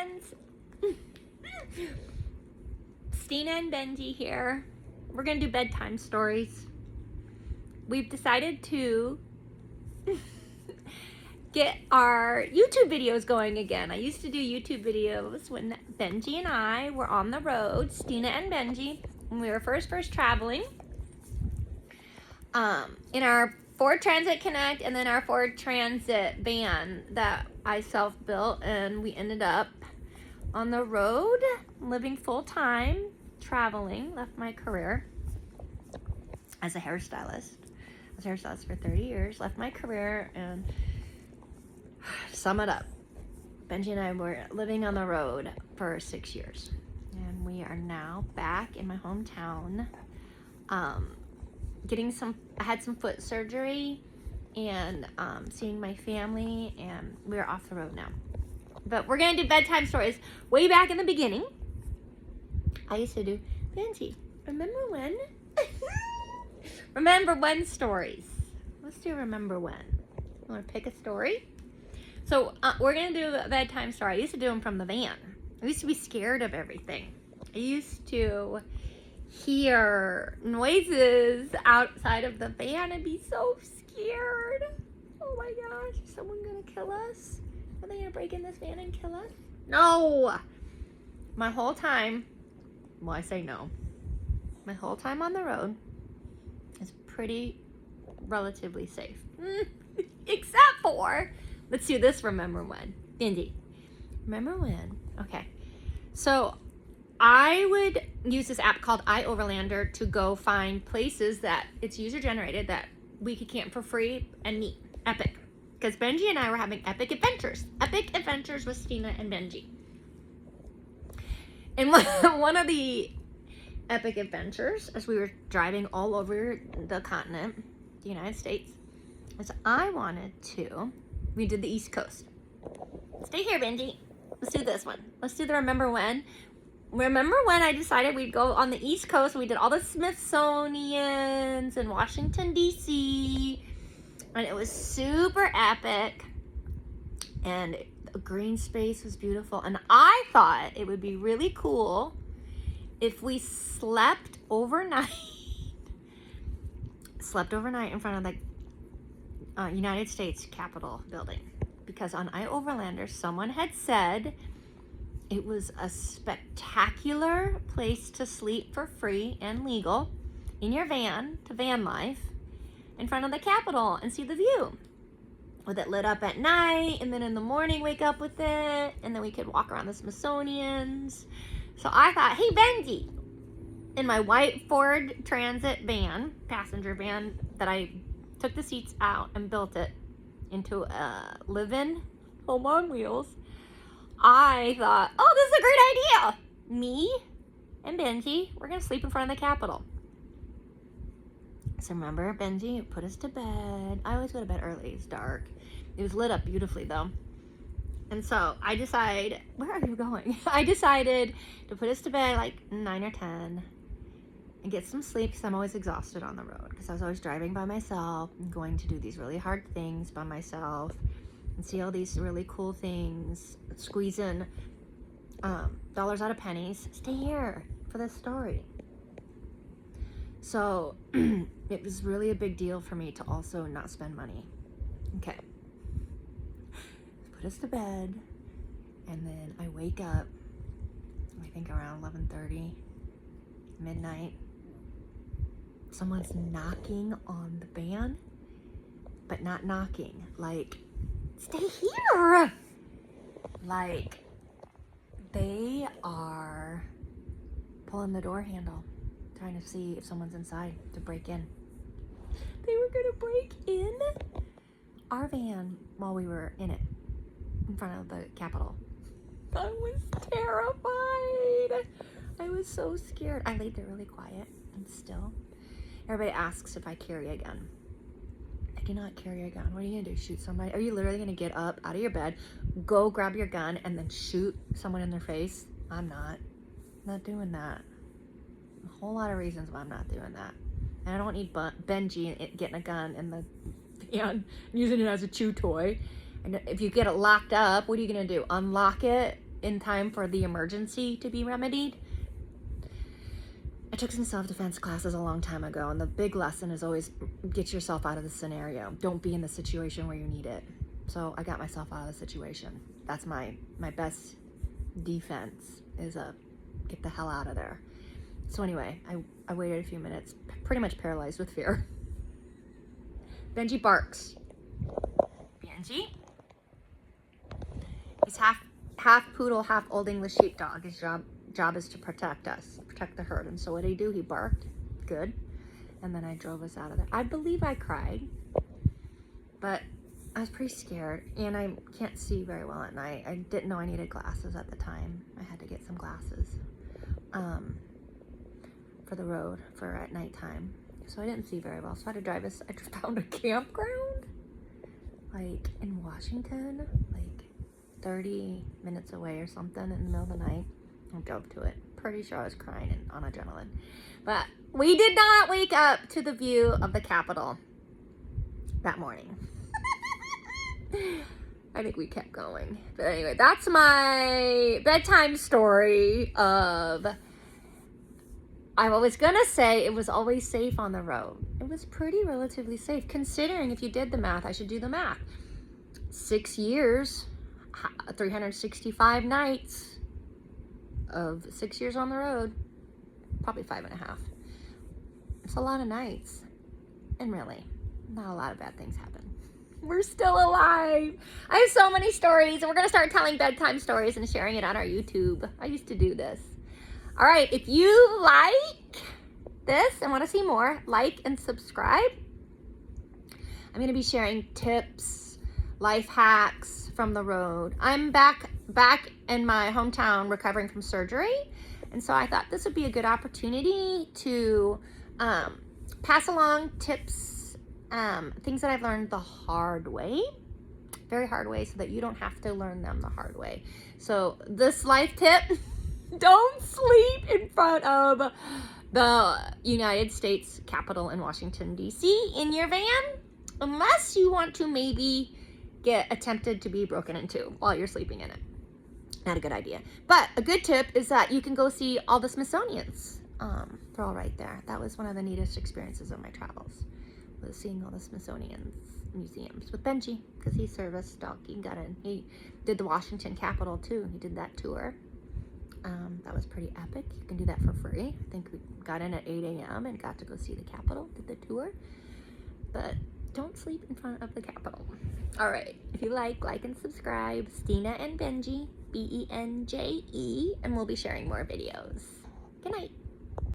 friends. Stina and Benji here. We're gonna do bedtime stories. We've decided to get our YouTube videos going again. I used to do YouTube videos when Benji and I were on the road, Stina and Benji, when we were first traveling. In our Ford Transit Connect and then our Ford Transit van that I self-built, and we ended up on the road, living full-time, traveling, left my career as a hairstylist. I was a hairstylist for 30 years, left my career, and to sum it up, Benji and I were living on the road for 6 years, and we are now back in my hometown. I had some foot surgery and seeing my family, and we're off the road now. But we're gonna do bedtime stories. Way back in the beginning, I used to do, Benji, remember when? Remember when stories. Let's do remember when. You wanna pick a story? So we're gonna do a bedtime story. I used to do them from the van. I used to be scared of everything. I used to hear noises outside of the van and be so scared. Oh my gosh, is someone gonna kill us? Are they gonna break in this van and kill us? No! My whole time, well, I say no. My whole time on the road is pretty relatively safe. Except for, let's do this remember when. Indy, remember when? Okay. So I would use this app called iOverlander to go find places that it's user generated that we could camp for free and meet. Epic. Because Benji and I were having epic adventures. Epic adventures with Stina and Benji. And one of the epic adventures, as we were driving all over the continent, the United States, is we did the East Coast. Stay here, Benji. Let's do this one. Let's do the remember when. Remember when I decided we'd go on the East Coast? We did all the Smithsonians in Washington, D.C., and it was super epic, and the green space was beautiful, and I thought it would be really cool if we slept overnight in front of the United States Capitol building, because on iOverlander someone had said it was a spectacular place to sleep for free and legal in your van to Vanlife in front of the Capitol and see the view with it lit up at night, and then in the morning wake up with it, and then we could walk around the Smithsonian's. So I thought, hey Benji, in my white Ford Transit van, passenger van, that I took the seats out and built it into a live-in home on wheels, I thought, oh, this is a great idea. Me and Benji, we're gonna sleep in front of the Capitol. So remember, Benji put us to bed. I always go to bed early, it's dark. It was lit up beautifully though. And so I decided, where are you going? I decided to put us to bed like 9 or 10 and get some sleep, because I'm always exhausted on the road, because I was always driving by myself and going to do these really hard things by myself and see all these really cool things, squeezing dollars out of pennies. Stay here for this story. So it was really a big deal for me to also not spend money. Okay. Put us to bed, and then I wake up, I think around 11:30, midnight. Someone's knocking on the van, but not knocking, like, stay here! Like, they are pulling the door handle, trying to see if someone's inside to break in. They were gonna break in our van while we were in it, in front of the Capitol. I was terrified. I was so scared. I laid there really quiet and still. Everybody asks if I carry a gun. I do not carry a gun. What are you gonna do? Shoot somebody? Are you literally gonna get up out of your bed, go grab your gun, and then shoot someone in their face? I'm not doing that. A whole lot of reasons why I'm not doing that. And I don't need Benji getting a gun in the van, using it as a chew toy. And if you get it locked up, what are you gonna do? Unlock it in time for the emergency to be remedied. I took some self-defense classes a long time ago, and the big lesson is always get yourself out of the scenario. Don't be in the situation where you need it. So I got myself out of the situation. That's my best defense is get the hell out of there. So anyway, I waited a few minutes, pretty much paralyzed with fear. Benji barks. Benji? He's half poodle, half Old English sheepdog. His job is to protect us, protect the herd. And so what did he do? He barked. Good. And then I drove us out of there. I believe I cried, but I was pretty scared, and I can't see very well at night. I didn't know I needed glasses at the time. I had to get some glasses for the road for at nighttime. So I didn't see very well. So I had to drive us. I found a campground, like in Washington, like 30 minutes away or something in the middle of the night. I drove to it. Pretty sure I was crying and on adrenaline. But we did not wake up to the view of the Capitol that morning. I think we kept going. But anyway, that's my bedtime story of... I was gonna say it was always safe on the road. It was pretty relatively safe, considering if you did the math, I should do the math. 6 years, 365 nights of 6 years on the road, probably 5.5. It's a lot of nights. And really, not a lot of bad things happen. We're still alive. I have so many stories, and we're gonna start telling bedtime stories and sharing it on our YouTube. I used to do this. All right, if you like this and want to see more, like and subscribe. I'm going to be sharing tips, life hacks from the road. I'm back in my hometown recovering from surgery, and so I thought this would be a good opportunity to pass along tips, things that I've learned the hard way, very hard way, so that you don't have to learn them the hard way. So this life tip... Don't sleep in front of the United States Capitol in Washington, D.C. in your van, unless you want to maybe get attempted to be broken into while you're sleeping in it. Not a good idea. But a good tip is that you can go see all the Smithsonians. They're all right there. That was one of the neatest experiences of my travels, was seeing all the Smithsonian's museums with Benji, because he serviced dog. He got in. He did the Washington Capitol too. He did that tour. That was pretty epic. You can do that for free. I think we got in at 8 a.m. and got to go see the Capitol, did the tour. But don't sleep in front of the Capitol. All right. If you like and subscribe. Stina and Benji, Benje, and we'll be sharing more videos. Good night.